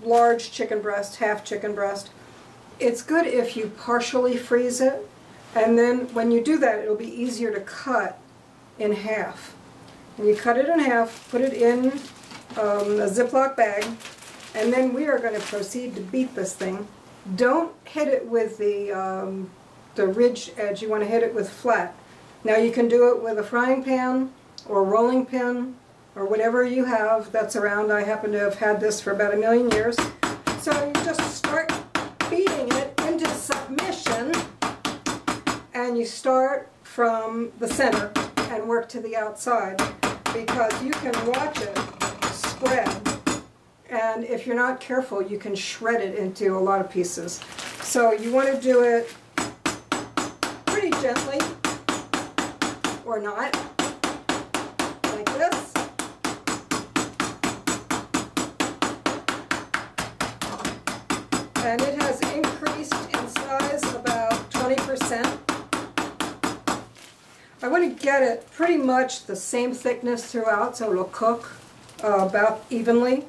large chicken breast, half chicken breast, it's good if you partially freeze it, and then when you do that, it'll be easier to cut in half. And you cut it in half, put it in a Ziploc bag, and then we are going to proceed to beat this thing. Don't hit it with the ridged edge. You want to hit it with flat. Now you can do it with a frying pan or rolling pin or whatever you have that's around. I happen to have had this for about 1,000,000 years. So you just start beating it into submission, and you start from the center and work to the outside, because you can watch it spread, and if you're not careful you can shred it into a lot of pieces. So you want to do it pretty gently, or not, like this. And it has increased in size about 20%. I want to get it pretty much the same thickness throughout so it'll cook about evenly.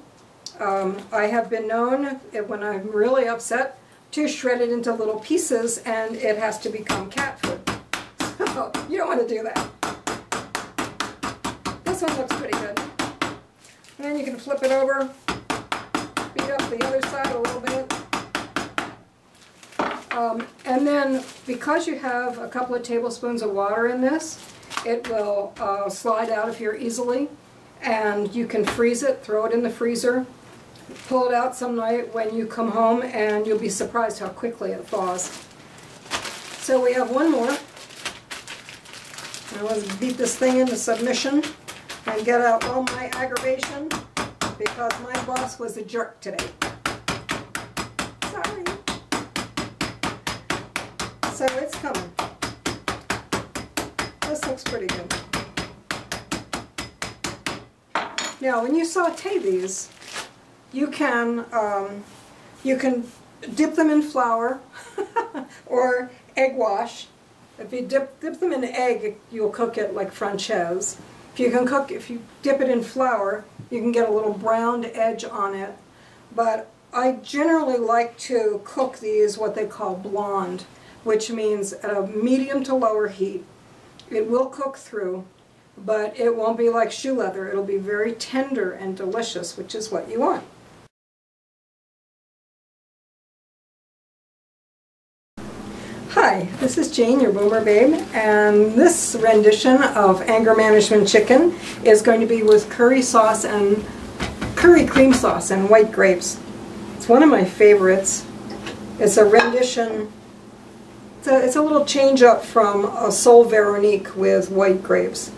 I have been known, when I'm really upset, to shred it into little pieces, and it has to become cat food. So you don't want to do that. This one looks pretty good. And then you can flip it over, beat up the other side a little bit. And then, because you have a couple of tablespoons of water in this, it will slide out of here easily, and you can freeze it, throw it in the freezer, pull it out some night when you come home, and you'll be surprised how quickly it thaws. So we have one more. Now let's beat this thing into submission and get out all my aggravation, because my boss was a jerk today. Sorry. So it's coming. This looks pretty good. Now when you saute these, you can dip them in flour or egg wash. If you dip them in egg, you'll cook it like francaise. If you dip it in flour, you can get a little browned edge on it. But I generally like to cook these what they call blonde, which means at a medium to lower heat. It will cook through, but it won't be like shoe leather. It'll be very tender and delicious, which is what you want. Hi, this is Jane, your Boomer Babe, and this rendition of anger management chicken is going to be with curry sauce and curry cream sauce and white grapes. It's one of my favorites. It's a rendition. It's a little change up from a Sol Veronique with white grapes.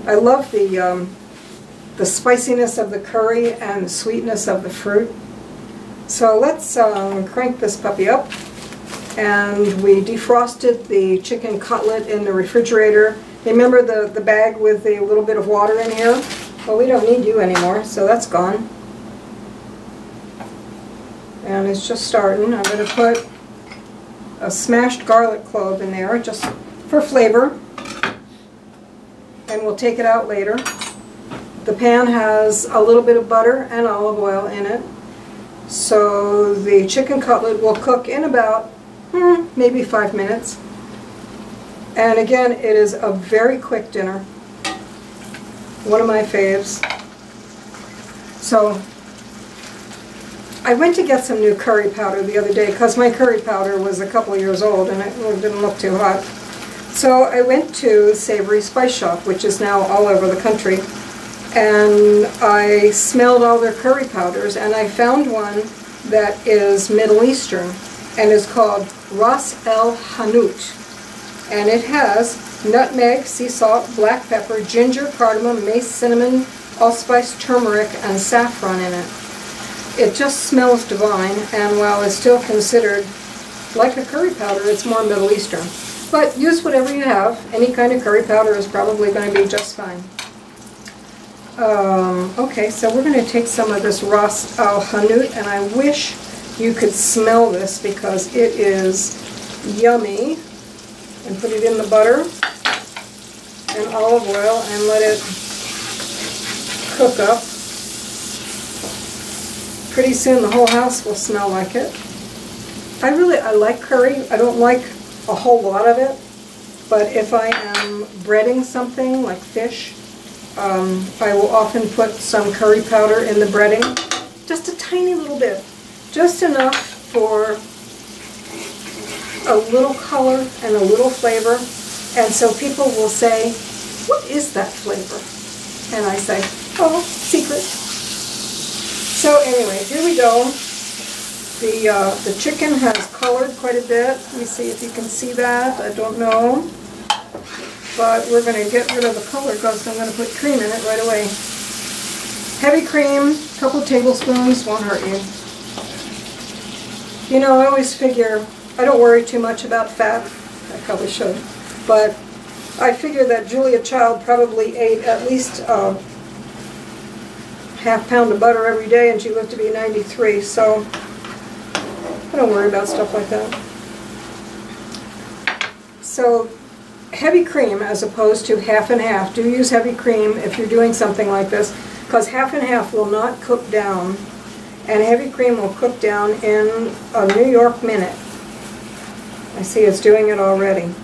I love the spiciness of the curry and the sweetness of the fruit. So let's crank this puppy up. And we defrosted the chicken cutlet in the refrigerator. Remember the bag with the little bit of water in here? Well, we don't need you anymore, so that's gone. And it's just starting. I'm going to put a smashed garlic clove in there just for flavor, and we'll take it out later. The pan has a little bit of butter and olive oil in it, so the chicken cutlet will cook in about maybe 5 minutes. And again, it is a very quick dinner, one of my faves. So I went to get some new curry powder the other day because my curry powder was a couple years old and it didn't look too hot. So I went to Savory Spice Shop, which is now all over the country, and I smelled all their curry powders, and I found one that is Middle Eastern and is called Ras El Hanout. And it has nutmeg, sea salt, black pepper, ginger, cardamom, mace, cinnamon, allspice, turmeric, and saffron in it. It just smells divine, and while it's still considered like a curry powder, it's more Middle Eastern. But use whatever you have. Any kind of curry powder is probably going to be just fine. Okay, so we're going to take some of this Ras El Hanout, and I wish you could smell this because it is yummy. And put it in the butter and olive oil and let it cook up. Pretty soon the whole house will smell like it. I like curry. I don't like a whole lot of it, but if I am breading something like fish, I will often put some curry powder in the breading. Just a tiny little bit. Just enough for a little color and a little flavor. And so people will say, what is that flavor? And I say, oh, secret. So anyway, here we go. The chicken has colored quite a bit. Let me see if you can see that. I don't know. But we're going to get rid of the color because I'm going to put cream in it right away. Heavy cream, a couple tablespoons, won't hurt you. You know, I always figure, I don't worry too much about fat. I probably should. But I figure that Julia Child probably ate at least a half pound of butter every day and she lived to be 93, so I don't worry about stuff like that. So heavy cream as opposed to half and half. Do use heavy cream if you're doing something like this, because half and half will not cook down, and heavy cream will cook down in a New York minute. I see it's doing it already.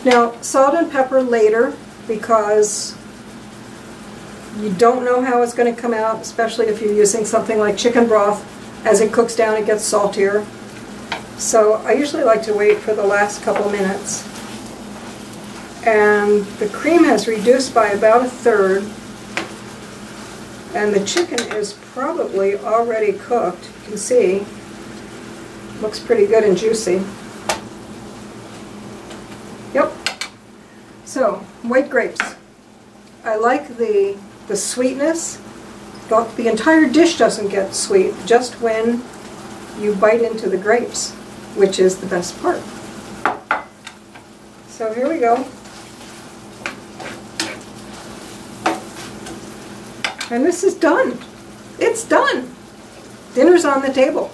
Now, salt and pepper later, because you don't know how it's going to come out, especially if you're using something like chicken broth. As it cooks down, it gets saltier. So I usually like to wait for the last couple minutes. And the cream has reduced by about 1/3. And the chicken is probably already cooked. You can see, looks pretty good and juicy. Yep. So, white grapes. I like the sweetness. The entire dish doesn't get sweet, just when you bite into the grapes, which is the best part. So here we go. And this is done. It's done. Dinner's on the table.